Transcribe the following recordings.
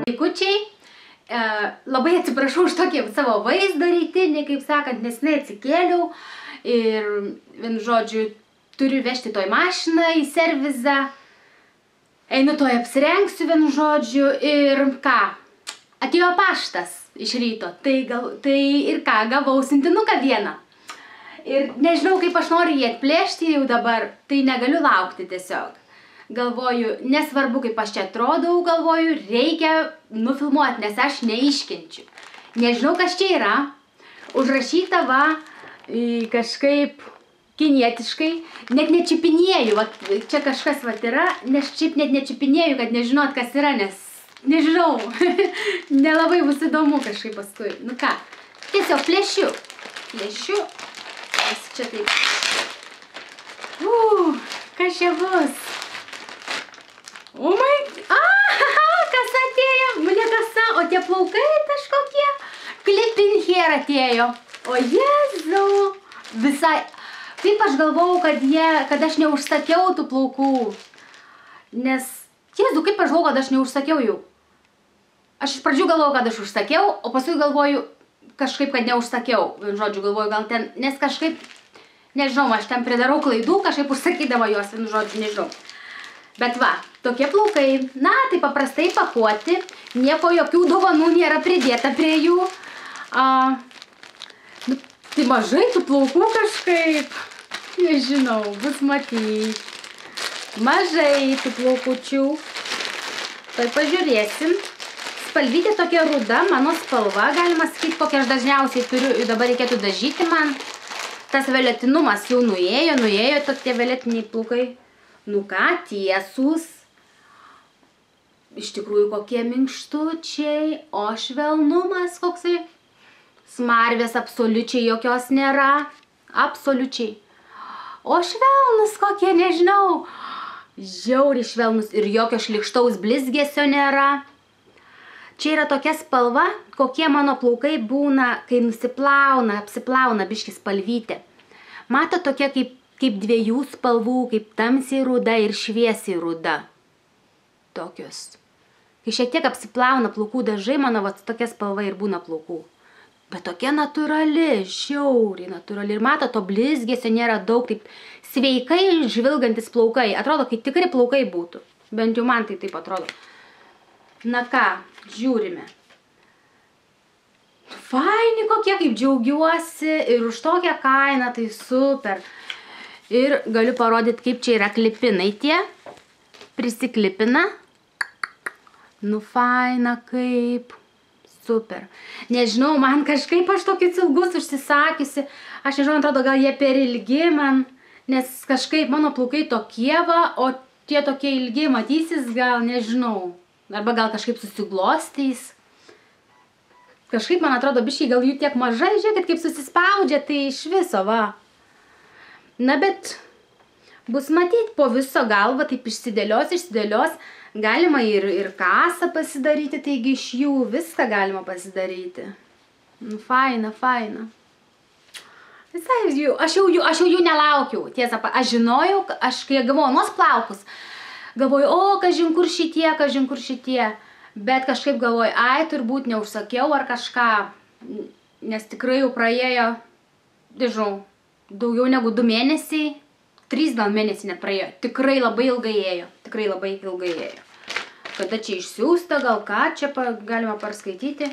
Vaikučiai, labai atsiprašau už tokį savo vaizdą rytinį, kaip sakant, nesnai atsikėliau ir, vienu žodžiu, turiu vežti toj mašiną į servizą, einu toj apsirengsiu, vienu žodžiu, ir ką, atėjo paštas iš ryto, tai ir ką, gavau siuntinuką vieną. Ir nežinau, kaip aš noriu jį atplėšti jau dabar, tai negaliu laukti tiesiog. Galvoju, nesvarbu, kaip aš čia atrodau, galvoju, reikia nufilmuoti, nes aš neiškenčiu. Nežinau, kas čia yra. Užrašyta va, kažkaip kinietiškai. Net nečiupinėju, čia kažkas va yra, nes šiaip net nečiupinėju, kad nežinot, kas yra, nes nežinau. Nelabai bus įdomu kažkaip paskui. Nu ką, tiesiog plėšiu. Plėšiu. Čia taip. Kas čia bus? O kas atėjo? Ne kasa, o tie plaukai kažkokie. Clip-in hair atėjo. O Jėzau. Visai. Kaip aš galvojau, kad aš neužsakiau tų plaukų. Nes, Jėzau, kaip aš galvojau, kad aš neužsakiau jų. Aš iš pradžių galvojau, kad aš užsakiau, o paskui galvoju kažkaip, kad neužsakiau. Žodžiu, galvoju, gal ten, nes kažkaip, nežinau, aš ten pridarau klaidų, kažkaip užsakydama juos, žodžiu, nežinau. Bet va, tokie plaukai, na, tai paprastai pakuoti, nieko, jokių dovanų nėra pridėta prie jų. Tai mažai tų plaukų kažkaip, nežinau, bus matyti. Mažai tų plaukučių. Tai pažiūrėsim. Spalvytė tokia ruda, mano spalva, galima sakyti, kokią aš dažniausiai turiu, dabar reikėtų dažyti man. Tas violetinumas jau nuėjo tokie violetiniai plaukai. Nu ką, tiesūs. Iš tikrųjų, kokie minkštučiai, o švelnumas koksai. Smarvės absoliučiai jokios nėra. Absoliučiai. O švelnus kokie, nežinau. Žiauriai švelnus ir jokio šlikštaus blizgesio nėra. Čia yra tokia spalva, kokie mano plaukai būna, kai nusiplauna, apsiplauna biškį spalvytė. Mato tokia kaip dviejų spalvų, kaip tamsiai ruda ir šviesiai ruda. Tokios. Kai šiek tiek apsiplauna plaukų dažai, mano va tokia spalva ir būna plaukų. Bet tokia natūrali, žiauriai natūrali. Ir mato, to blizgesio nėra daug, taip sveikai žvilgantis plaukai. Atrodo, kai tikrai plaukai būtų. Bent jau man tai taip atrodo. Na ką, žiūrime. Faini kokie, kaip džiaugiuosi. Ir už tokią kainą, tai super. Ir galiu parodyti, kaip čia yra klipinai tie. Prisiklipina. Nu, faina kaip. Super. Nežinau, man kažkaip aš tokius ilgus užsisakiusi. Aš nežinau, atrodo, gal jie per ilgi man. Nes kažkaip mano plaukai tokie va, o tie tokie ilgi matysis, gal nežinau. Arba gal kažkaip susiglostys. Kažkaip, man atrodo, biškiai gal jų tiek mažai, žiūrėkit, kaip susispaudžia, tai iš viso, va. Na, bet bus matyti po viso galva, taip išsidėlios. Galima ir kasą pasidaryti, taigi iš jų viską galima pasidaryti. Nu, faina. Visai, aš jau jų nelaukiau, tiesą, aš žinojau, kai gavau anos plaukus, galvoju, o, kažin kur šitie, bet kažkaip galvoju, turbūt neužsakiau ar kažką, nes tikrai jau praėjo, nežinau, daugiau negu 2 mėnesiai, 3 gal mėnesiai net praėjo. Tikrai labai ilgai ėjo. Kada čia išsiųsta, gal ką čia galima perskaityti.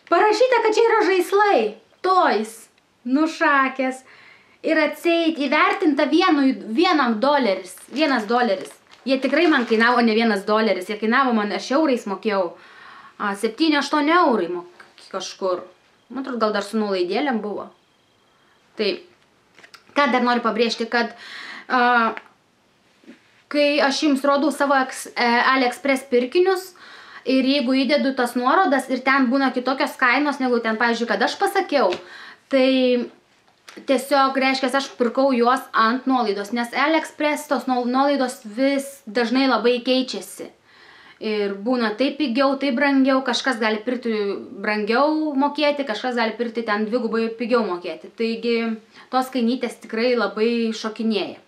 Parašyta, kad čia yra žaislai. Toys. Nušakės. Ir atseit įvertinta $1. $1. Jie tikrai man kainavo ne $1. Jie kainavo man, aš eurais mokėjau. 7-8 eurai kažkur. Man atrodo, gal dar su nuolaidėlėm buvo. Tai, ką dar noriu pabrėžti, kad kai aš jums rodau savo AliExpress pirkinius ir jeigu įdedu tas nuorodas ir ten būna kitokios kainos, negu ten, pavyzdžiui, kad aš pasakiau, tai tiesiog reiškia, aš pirkau juos ant nuolaidos, nes AliExpress tos nuolaidos vis dažnai labai keičiasi. Ir būna taip pigiau, taip brangiau, kažkas gali pirkti brangiau mokėti, kažkas gali pirkti ten 2 pigiau mokėti. Taigi tos kainytės tikrai labai šokinėja.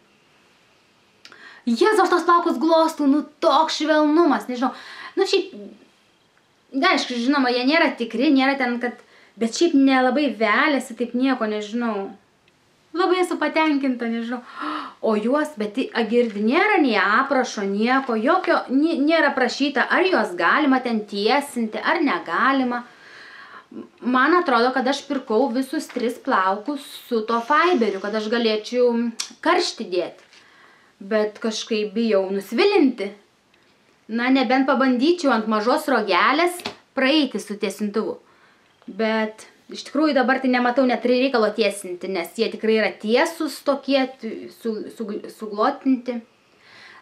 Jėzus, aš tos plaukus glostų, nu toks švelnumas, nežinau. Nu šiaip, aišku, žinoma, jie nėra tikri, nėra ten, kad, bet šiaip nelabai veliasi, taip nieko, nežinau. Labai esu patenkinta, nežinau. O juos, bet girdi, nėra nei aprašo, nieko, jokio, nėra prašyta, ar juos galima ten tiesinti, ar negalima. Man atrodo, kad aš pirkau visus 3 plaukus su to fiberiu, kad aš galėčiau karštį dėti. Bet kažkaip bijau nusvilinti. Na, nebent pabandyčiau ant mažos rogelės praeiti su tiesintuvu. Bet iš tikrųjų dabar tai nematau net reikalo tiesinti, nes jie tikrai yra tiesus tokie, suglotinti.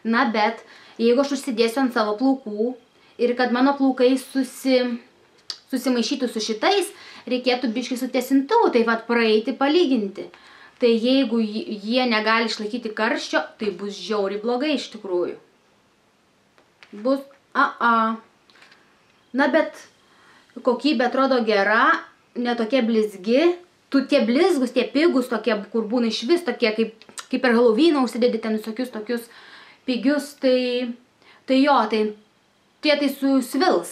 Na, bet jeigu aš užsidėsiu ant savo plaukų ir kad mano plaukai susimaišytų su šitais, reikėtų biškį su tiesintuvu, tai vat praeiti, palyginti. Tai jeigu jie negali išlaikyti karščio, tai bus žiauriai blogai iš tikrųjų. Bus, Na, bet kokybė atrodo gera, netokia blizgi. Tie blizgus, tie pigus tokie, kur būna iš vis tokie, kaip per Halloweeną užsidedi ten visokius tokius pigius, tai jo, tie susvils.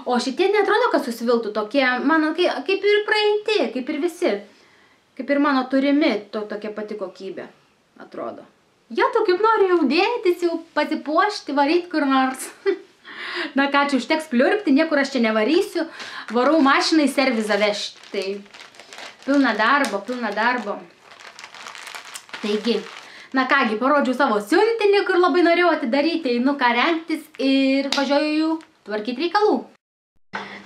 O šitie neatrodo, kad susviltų tokie, mano, kaip ir praeiti, kaip ir visi. Kaip ir mano turimi, tokia pati kokybė, atrodo. Ja, tu kaip noriu jau dėtis, jau pasipuošti, varyti kur nors. Na ką, čia užteks pliurpti, niekur aš čia nevarysiu. Varau mašiną į servizą vežti. Tai pilna darbo. Taigi, na kągi, parodžiau savo siuntinį, kur labai norėjau atidaryti, einu ką rengtis ir važiuoju tvarkyti reikalų.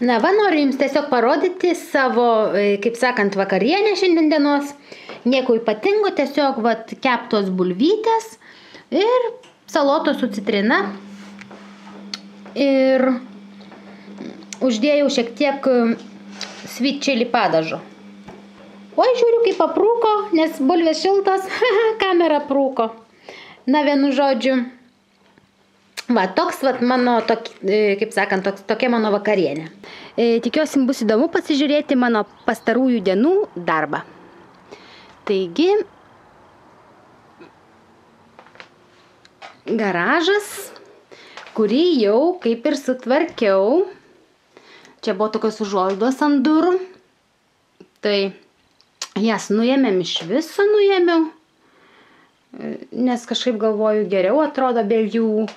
Na va, noriu jums tiesiog parodyti savo, kaip sakant, vakarienę šiandien dienos. Nieko ypatingo, tiesiog vat, keptos bulvytės ir salotos su citrina. Ir uždėjau šiek tiek sweet chili padažo. Oi, žiūriu, kaip aprūko, nes bulvės šiltos, kamera aprūko. Na, vienu žodžiu. Va, toks vat mano, kaip sakant, tokia mano vakarienė. Tikiuosi, bus įdomu pasižiūrėti mano pastarųjų dienų darbą. Taigi, garažas, kurį jau kaip ir sutvarkiau. Čia buvo tokios užuolaidos ant durų. Tai jas nuėmėm, iš viso nuėmiau. Nes kažkaip galvoju, geriau atrodo be jų.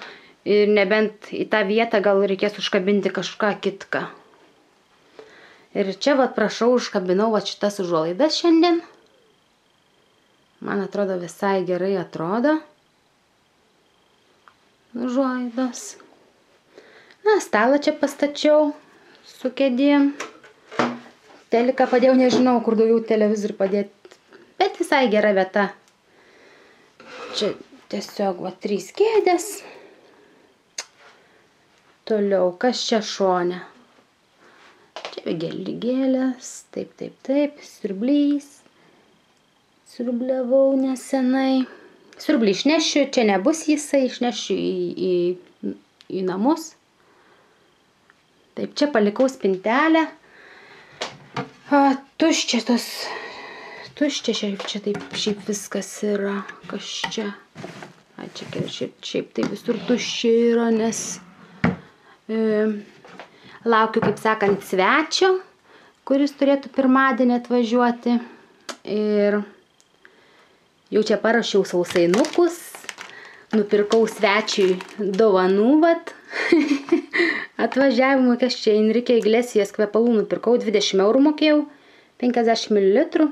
Ir nebent į tą vietą gal reikės užkabinti kažką kitką. Ir čia, vat, prašau, užkabinau vat šitas užuolaidas šiandien. Man atrodo, visai gerai atrodo. Užuolaidos. Na, stalą čia pastačiau su kėdėm. Teliką padėjau, nežinau, kur daugiau televizorių padėti. Bet visai gera vieta. Čia tiesiog, va, 3 kėdės. Toliau, kas čia šone? Čia gėlės, taip, siurblys. Siurbliavau nesenai. Siurblį išnešiu, čia nebus jisai, išnešiu į namus. Taip, čia palikau spintelę. Tuščia čia taip, šiaip viskas yra. Kas čia? Čia šiaip tai visur tuščia yra, nes laukiu, kaip sakant, svečio, kuris turėtų pirmadienį atvažiuoti. Ir jau čia paruošiau sausainukus, nupirkau svečiui dovanų, vat. Atvažiavimui, kas čia, Enrique Iglesias kvepalų nupirkau, 20 eurų mokėjau, 50 ml.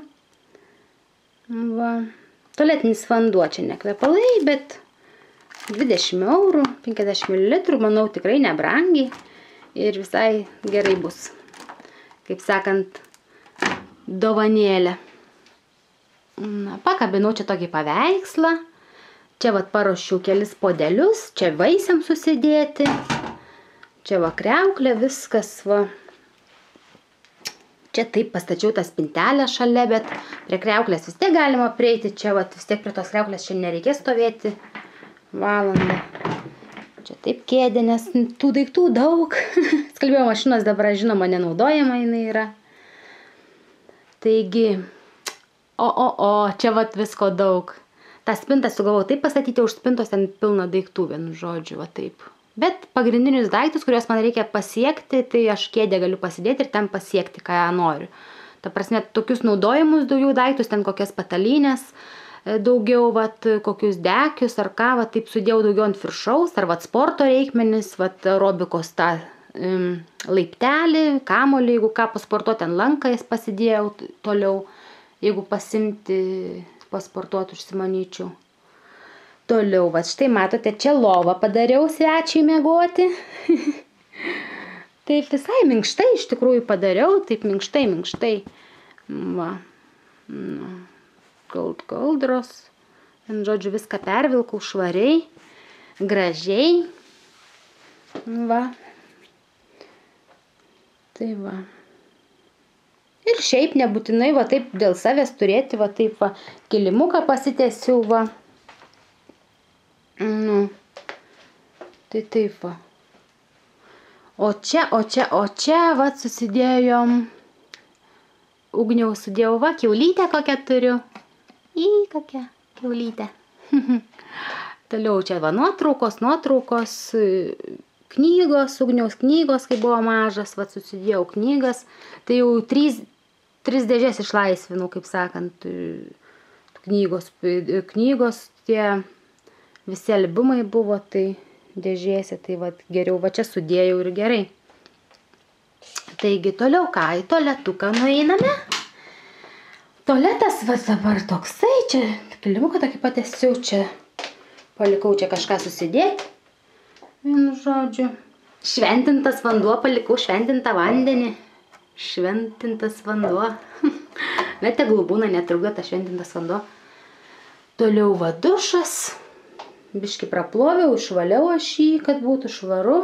Va. Tualetinis vanduo, čia ne kvepalai, bet 20 eurų, 50 ml, manau, tikrai nebrangiai ir visai gerai bus. Kaip sakant, dovanėlė. Na, pakabinau čia tokį paveikslą. Čia vat paruošiau kelis podelius, čia vaisiam susidėti. Čia va kriauklė, viskas va. Čia taip pastačiau tą spintelę šalia, bet prie kriauklės vis tiek galima prieiti. Čia vat vis tiek prie tos kriauklės čia nereikės stovėti valandą. Čia taip kėdė, nes tų daiktų daug. Skalbimo mašinos dabar, žinoma, nenaudojama jinai yra. Taigi, čia vat visko daug. tą spintą sugalvojau taip pastatyti, už spintos ten pilna daiktų, vienu žodžiu, va taip. Bet pagrindinius daiktus, kuriuos man reikia pasiekti, tai aš kėdę galiu pasidėti ir ten pasiekti, ką noriu. Ta prasme, tokius naudojimus daugiau daiktus, ten kokias patalynės, daugiau, vat, kokius dekius ar ką, vat, taip sudėjau daugiau ant viršaus, ar vat, sporto reikmenis, vat, aerobikos tą laiptelį, kamolį, jeigu ką pasportuoti, ten lanką jis pasidėjau toliau, jeigu pasimti, pasportuoti užsimanyčiau. Toliau, va štai matote, čia lovą padariau svečiai miegoti. Taip visai minkštai iš tikrųjų padariau, taip minkštai. Va, kaldros. Žodžiu, viską pervilkau švariai, gražiai. Va. Tai va. Ir šiaip nebūtinai, va taip dėl savęs turėti, va taip va, kilimuką pasitiesiu, va. Nu, tai taip va. O čia, va, susidėjom, ugniaus sudėjau, va, kiaulytę kokią turiu. Kokią kiaulytę. Toliau čia, va, nuotraukos, knygos, ugniaus knygos, kai buvo mažas, va, susidėjau knygas. Tai jau tris dėžės išlaisvinau, kaip sakant, knygos tie visi albumai buvo, tai dėžėse, tai va, geriau va čia sudėjau ir gerai. Taigi toliau ką, į tualetuką nueiname. Tualetas va dabar toksai, čia kilimuką tokį patesiau, čia palikau čia kažką susidėti. Vienu žodžiu. Šventintas vanduo, palikau šventintą vandenį. Šventintas vanduo. Bet tegul būna netrukdo tas šventintas vanduo. Toliau va dušas. Biškį praploviau, išvaliau aš jį, kad būtų švaru.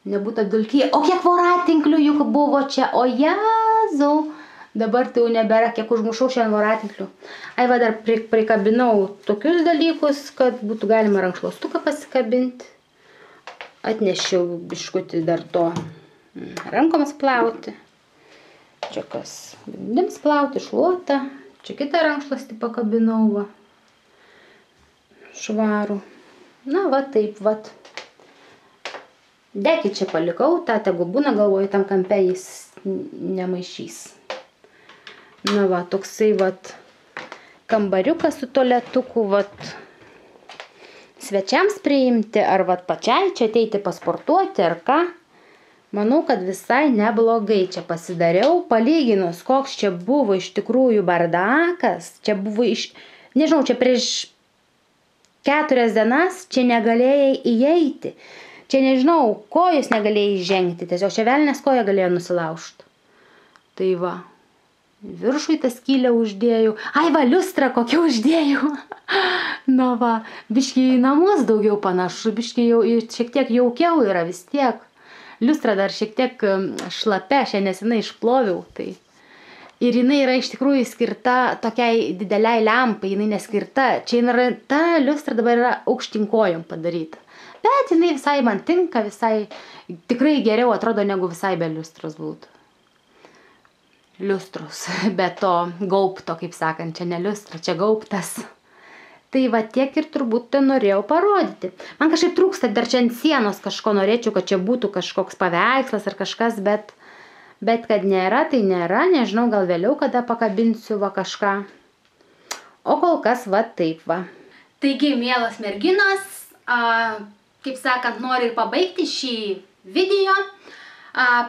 Nebūtų apdulkyje. O kiek voratinklių juk buvo čia. O Jėzau. Dabar tai jau nebėra, kiek užmušau šiandien voratinklių. Ai va dar prikabinau tokius dalykus, kad būtų galima rankšluostuką pasikabinti. Atnešiau biškutį dar to rankoms plauti. Čia kas grindims plauti, šluotą. Čia kitą rankšluostį pakabinau, va. Švarų. Na, va taip, va. Dekį čia palikau, tą tegu būna, galvoju, tam kampe jis nemaišys. Na, va, toksai, va, kambariukas su tualetuku, va, svečiams priimti, ar va, pačiai čia ateiti pasportuoti, ar ką. Manau, kad visai neblogai čia pasidariau, palyginus, koks čia buvo iš tikrųjų bardakas, čia buvo nežinau, čia prieš 4 dienas čia negalėjai įeiti. Čia nežinau, kojus negalėjai žengti, tiesiog čia velnės koja galėjo nusilaužti. Tai va, viršui tą skylę uždėjau. Ai va, liustrą kokią uždėjau. Na va, biškį į namus daugiau panašu, biškį jau šiek tiek jaukiau yra vis tiek. Liustra dar šiek tiek šlapia, šiandien nesenai išploviau. Tai. Ir jinai yra iš tikrųjų skirta tokiai dideliai lempai, jinai neskirta. Čia yra, ta liustra dabar yra aukštinkojom padaryta. Bet jinai visai man tinka, visai tikrai geriau atrodo, negu visai be liustros būtų. Liustros, be to gaubto, kaip sakant, čia ne liustra, čia gaubtas. Tai va tiek ir turbūt norėjau parodyti. Man kažkaip trūksta, dar čia ant sienos kažko norėčiau, kad čia būtų kažkoks paveikslas ar kažkas, bet kad nėra, tai nėra, nežinau, gal vėliau kada pakabinsiu va kažką. O kol kas va taip va. Taigi, mielos merginos, kaip sakant, noriu ir pabaigti šį video.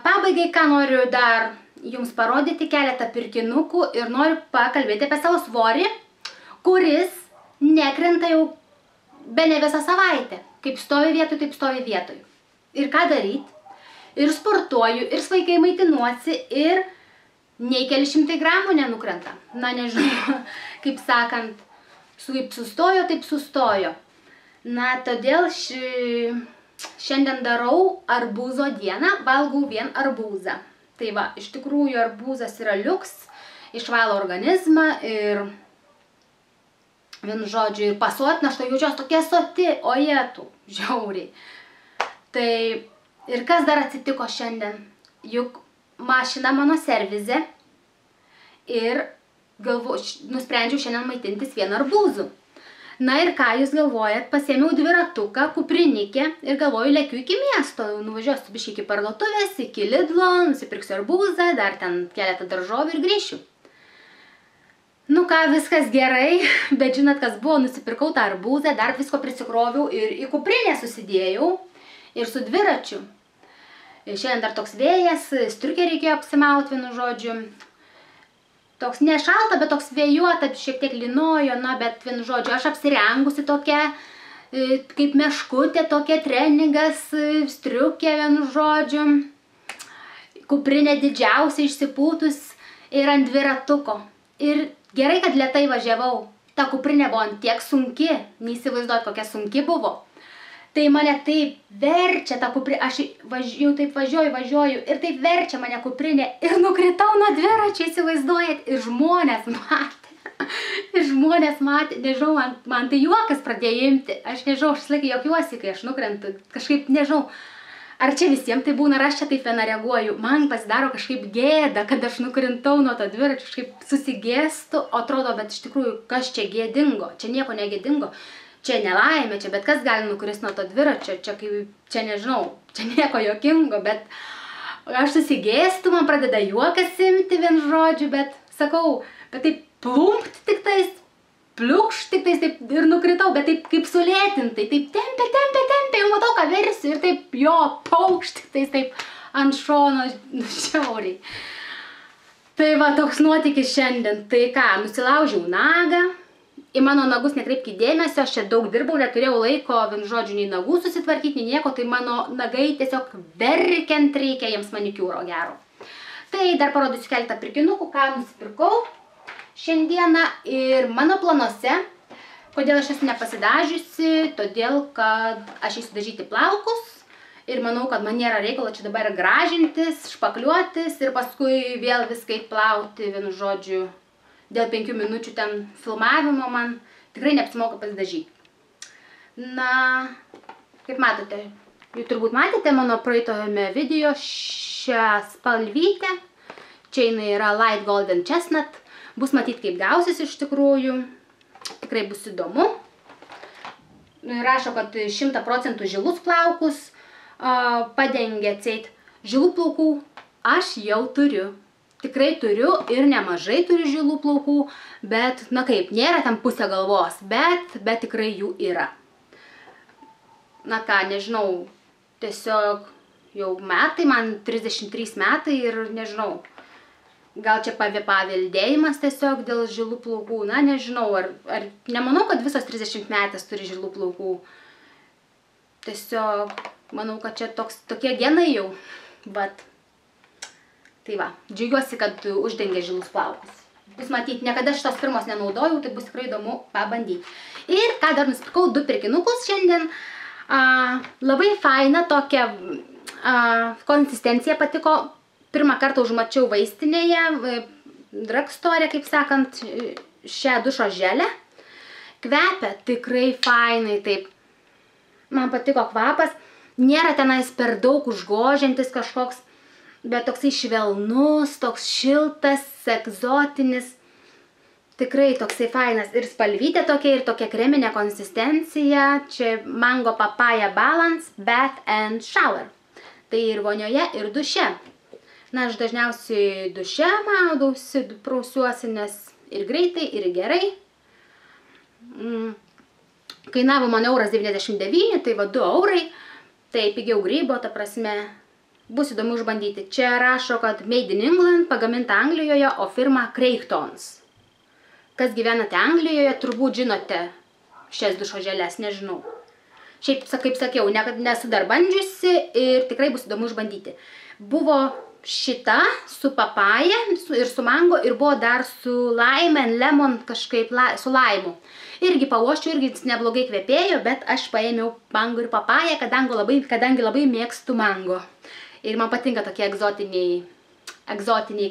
Pabaigai, ką noriu dar jums parodyti, keletą pirkinukų ir noriu pakalbėti apie savo svorį, kuris nekrenta jau bene visą savaitę. Kaip stovi vietoj, taip stovi vietoj. Ir ką daryti? Ir sportuoju, ir sveikai maitinuosi, ir nei keli šimtai gramų nenukrenta. Na, nežinau, kaip sakant, kaip sustojo, taip sustojo. Na, todėl šiandien darau arbūzo dieną, valgau vien arbūzą. Tai va, iš tikrųjų arbūzas yra liuks, išvalo organizmą ir, vienu žodžiu, ir pasotina, aš to jaučiuos tokia soti, o jėtų, žiauriai. Tai ir kas dar atsitiko šiandien? Juk mašina mano servize ir nusprendžiau šiandien maitintis vien arbūzų. Na ir ką jūs galvojat, pasiėmiau dviratuką, kuprinikę ir galvoju, lekiu iki miesto, nuvažiuosiu biškį iki parduotuvės, iki Lidlo, nusipirksiu arbūzą, dar ten keletą daržovių ir grįšiu. Nu ką, viskas gerai, bet žinot, kas buvo, nusipirkau tą arbūzą, dar visko prisikroviau ir į kuprinę susidėjau ir su dviračiu. Ir šiandien dar toks vėjas, striukę reikėjo apsimauti, vienu žodžiu. Toks nešalta, bet toks vėjuota, šiek tiek linojo, na, bet vienu žodžiu, aš apsirengusi tokia, kaip meškutė, tokia treningas, striukė, vienu žodžiu, kuprinė didžiausia išsipūtus ir ant dviratuko. Ir gerai, kad lėtai važiavau, ta kuprinė buvo ant tiek sunki, neįsivaizduot, kokia sunki buvo. Tai mane taip verčia ta kuprinė, aš jau taip važiuoju ir taip verčia mane kuprinė ir nukritau nuo dviračio, įsivaizduojat, ir žmonės matė, nežinau, man tai juokas pradėjo imti, aš nežinau, aš visą laiką juokiuosi, kai aš nukrentu, kažkaip nežinau, ar čia visiems tai būna, ar aš čia taip viena reaguoju, man pasidaro kažkaip gėda, kad aš nukrintau nuo to dviračio, kažkaip susigėstu, atrodo, bet iš tikrųjų, kas čia gėdingo, čia nieko negėdingo. Čia nelaimė, čia bet kas gali nukrist nuo to dviračio, čia nežinau, čia nieko jokingo, bet aš susigėstu, man pradeda juokas imti vien žodžiu, bet sakau, bet taip plumpt tik tais, pliukš tik tais taip ir nukritau, bet taip kaip sulėtintai, taip tempia, jau matau, ką versiu ir taip jo, paukšt tik tais taip ant šono šiauriai. Tai va, toks nuotykis šiandien, tai ką, nusilaužiau nagą. Į mano nagus nekreipkite dėmesio, aš čia daug dirbau, neturėjau laiko, vienu žodžiu, nei nagų susitvarkyti, nei nieko, tai mano nagai tiesiog verkiant reikia jiems manikiūro gero. Tai dar parodysiu keletą pirkinukų, ką nusipirkau šiandieną ir mano planuose, kodėl aš esu nepasidažiusi, todėl, kad aš eisiu dažyti plaukus ir manau, kad man nėra reikalo čia dabar gražintis, špakliuotis ir paskui vėl viską plauti, vienu žodžiu, dėl 5 minučių ten filmavimo man tikrai neapsimoka pasidažyti. Na, kaip matote, jūs turbūt matėte mano praeitojame video šią spalvytę. Čia jinai yra Light Golden Chestnut. Bus matyti, kaip gausis iš tikrųjų. Tikrai bus įdomu. Rašo, kad 100% žilus plaukus padengia atseit. Žilų plaukų aš jau turiu. Tikrai turiu ir nemažai turiu žilų plaukų, bet, na kaip, nėra ten pusė galvos, bet tikrai jų yra. Na ką, nežinau, tiesiog jau metai, man 33 metai ir nežinau, gal čia paveldėjimas tiesiog dėl žilų plaukų, na nežinau, ar nemanau, kad visos 30 metės turi žilų plaukų. Tiesiog, manau, kad čia tokie genai jau, bet... Tai va, džiaugiuosi, kad uždengė žilus plaukus. Bus matyti, niekada šitos firmos nenaudojau, tai bus tikrai įdomu pabandyti. Ir ką dar nusipirkau, 2 pirkinukus šiandien. Labai faina tokia konsistencija patiko. Pirmą kartą užmačiau vaistinėje, drugstore, kaip sakant, šią dušo želę. Kvepia tikrai fainai, taip. Man patiko kvapas. Nėra tenais per daug užgožiantis kažkoks, bet toksai švelnus, toks šiltas, egzotinis, tikrai toksai fainas. Ir spalvytė tokia, ir tokia kreminė konsistencija. Čia Mango Papaya Balance, Bath and Shower. Tai ir vonioje, ir duše. Na, aš dažniausiai duše maudausi, prausiuosi, nes ir greitai, ir gerai. Kainavo man €1,99, tai va 2 eurai. Tai pigiau grybo, ta prasme... Bus įdomu išbandyti. Čia rašo, kad Made in England, pagaminta Anglijoje, o firma Craigtons. Kas gyvenate Anglijoje, turbūt žinote šias dušo želės, nežinau. Šiaip, kaip sakiau, nesu dar bandžiusi ir tikrai bus įdomu išbandyti. Buvo šita su papaja ir su mango ir buvo dar su lime and lemon, kažkaip su laimu. Irgi pauoščiau, irgi neblogai kvepėjo, bet aš paėmiau mango ir papają, kadangi labai mėgstu mango. Ir man patinka tokie egzotiniai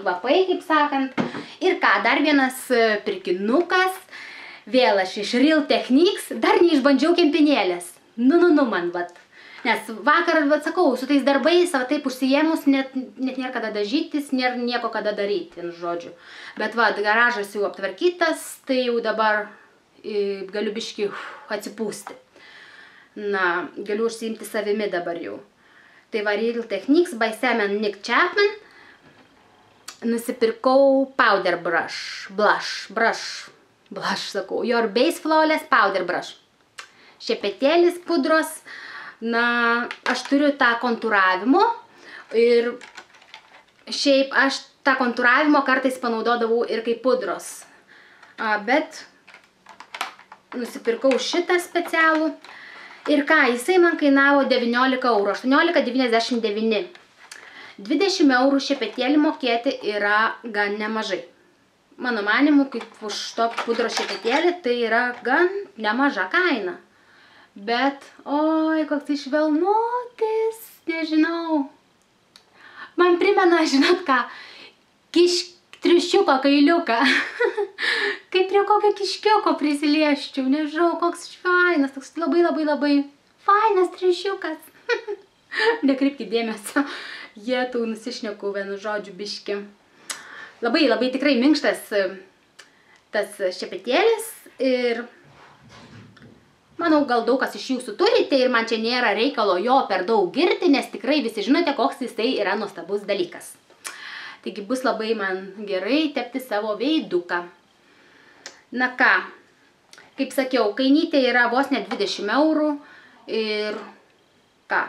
kvapai, kaip sakant. Ir ką, dar vienas pirkinukas. Vėl aš iš Real Techniques, dar neišbandžiau kempinėlės. Nu, man, vat. Nes vakar, vat, sakau, su tais darbais, taip užsijėmus, net nėra kada dažytis, nėra nieko kada daryti, žodžiu. Bet, vat, garažas jau aptvarkytas, tai jau dabar galiu biškį atsipūsti. Na, galiu užsiimti savimi dabar jau. Tai va, Real Techniques by Sam & Nick Chapman. Nusipirkau powder blush, sakau, Your Base Flawless Powder Brush. Šepetėlis pudros. Na, aš turiu tą kontūravimo ir šiaip aš tą kontūravimo kartais panaudodavau ir kaip pudros. Bet nusipirkau šitą specialų. Ir ką, jisai man kainavo 19 eurų, 18,99. 20 eurų šepetėlį mokėti yra gan nemažai. Mano manimu, kaip už tokį pudros šepetėlį, tai yra gan nemaža kaina. Bet, oi, koks tai švelnutis, nežinau. Man primena, žinot ką, triušiuko kailiuką. Kaip prie kokio kiškiuko prisilieščiau, nežinau, koks fainas, toks labai fainas triušiukas. Nekreipkite dėmesio, jie tau nusišneku vienu žodžiu biški. Labai tikrai minkštas tas šepetėlis ir manau, gal daug kas iš jūsų turite ir man čia nėra reikalo jo per daug girti, nes tikrai visi žinote, koks jisai yra nuostabus dalykas. Taigi bus labai man gerai tepti savo veiduką. Na ką, kaip sakiau, kainytė yra vos ne 20 eurų ir ką,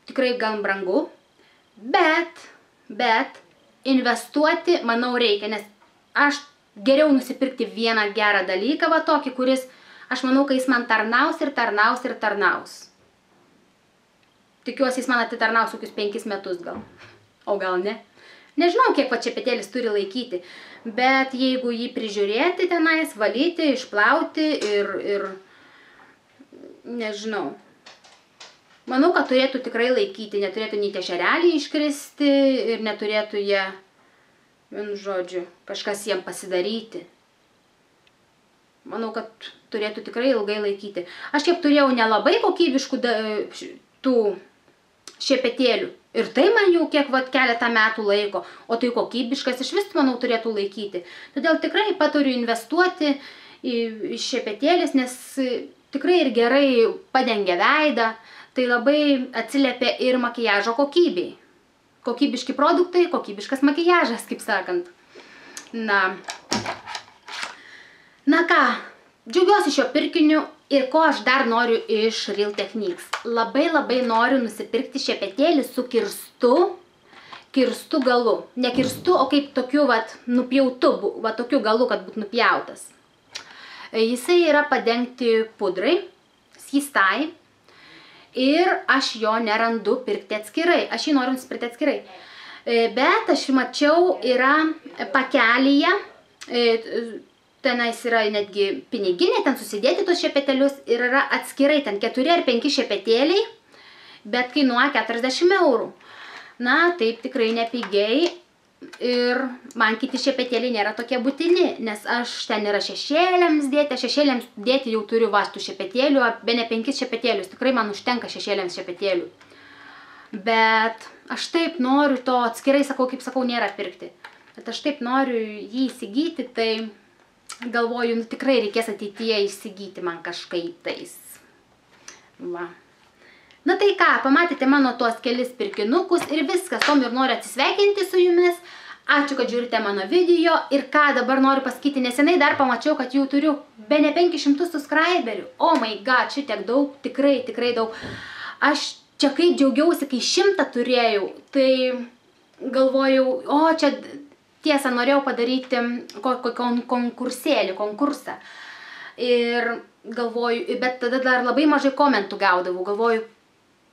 tikrai gan brangu, bet investuoti, manau, reikia, nes aš geriau nusipirkti vieną gerą dalyką, va tokį, kuris, aš manau, kad jis man tarnaus. Tikiuosi, jis man atitarnaus kokius 5 metus gal. O gal ne. Nežinau, kiek va šepetėlis turi laikyti, bet jeigu jį prižiūrėti tenais, valyti, išplauti ir nežinau. Manau, kad turėtų tikrai laikyti, neturėtų nei tie šereliai iškristi ir neturėtų jie, vienu žodžiu, kažkas jiem pasidaryti. Manau, kad turėtų tikrai ilgai laikyti. Aš kiek turėjau nelabai kokybiškų tų šepetėlių. Ir tai man jau kiek keletą metų laiko, o tai kokybiškas iš vis, manau, turėtų laikyti. Todėl tikrai paturiu investuoti į šepetėlis, nes tikrai ir gerai padengia veidą, tai labai atsiliepia ir makiažo kokybei. Kokybiški produktai, kokybiškas makiažas, kaip sakant. Na ką, džiaugiuosi šio pirkiniu ir ko aš dar noriu iš Real Techniques. Labai noriu nusipirkti šepetėlį su kirstu galu. Ne kirstu, o kaip tokiu nupjautu, tokiu galu, kad būtų nupjautas. Jisai yra padengti pudrai, skystai. Ir aš jo nerandu pirkti atskirai. Aš jį noriu nusipirkti atskirai. Bet aš mačiau, yra pakelyje, tenais yra netgi piniginė, ten susidėti tos šepetėlius ir yra atskirai, ten 4 ar 5 šepetėliai, bet kainuoja 40 eurų. Na, taip tikrai nepigiai ir man kiti šepetėliai nėra tokie būtini, nes aš ten yra šešėliams dėti jau turiu vastų šepetėlių, bene 5 šepetėlius, tikrai man užtenka šešėliams šepetėlių. Bet aš taip noriu to atskirai, kaip sakau, nėra pirkti. Bet aš taip noriu jį įsigyti, tai galvoju, tikrai reikės ateityje įsigyti man kažkaip tais. Va. Na tai ką, pamatėte mano tuos kelis pirkinukus ir viskas, tom ir noriu atsisveikinti su jumis. Ačiū, kad žiūrite mano video ir ką dabar noriu pasakyti, nesenai dar pamačiau, kad jau turiu bene 500 subscriberių. Oh my god, šitiek daug, tikrai daug. Aš čia kaip džiaugiausi, kai 100 turėjau, tai galvojau, čia tiesa, norėjau padaryti konkursą. Ir galvoju, bet tada dar labai mažai komentų gaudavau, galvoju,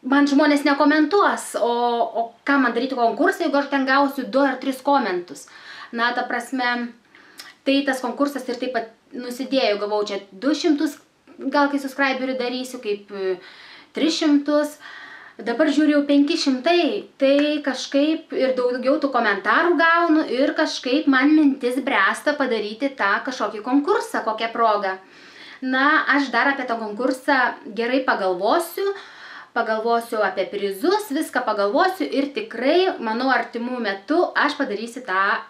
man žmonės nekomentuos, o ką man daryti konkursą, jeigu aš ten gausiu 2 ar 3 komentus. Na, ta prasme, tai tas konkursas ir taip pat nusidėjau, gavau čia 200, gal kai subscriberių darysiu, kaip 300, dabar žiūrėjau 500, tai kažkaip ir daugiau tų komentarų gaunu ir kažkaip man mintis bręsta padaryti tą kažkokį konkursą, kokią progą. Na, aš dar apie tą konkursą gerai pagalvosiu apie prizus, viską pagalvosiu ir tikrai, manau, artimų metų aš padarysiu tą,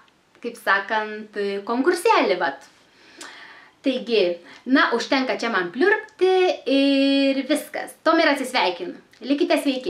kaip sakant, konkursėlį, vat. Taigi, na, užtenka čia man pliurpti ir viskas. Tom ir atsisveikinu. Likite sveiki.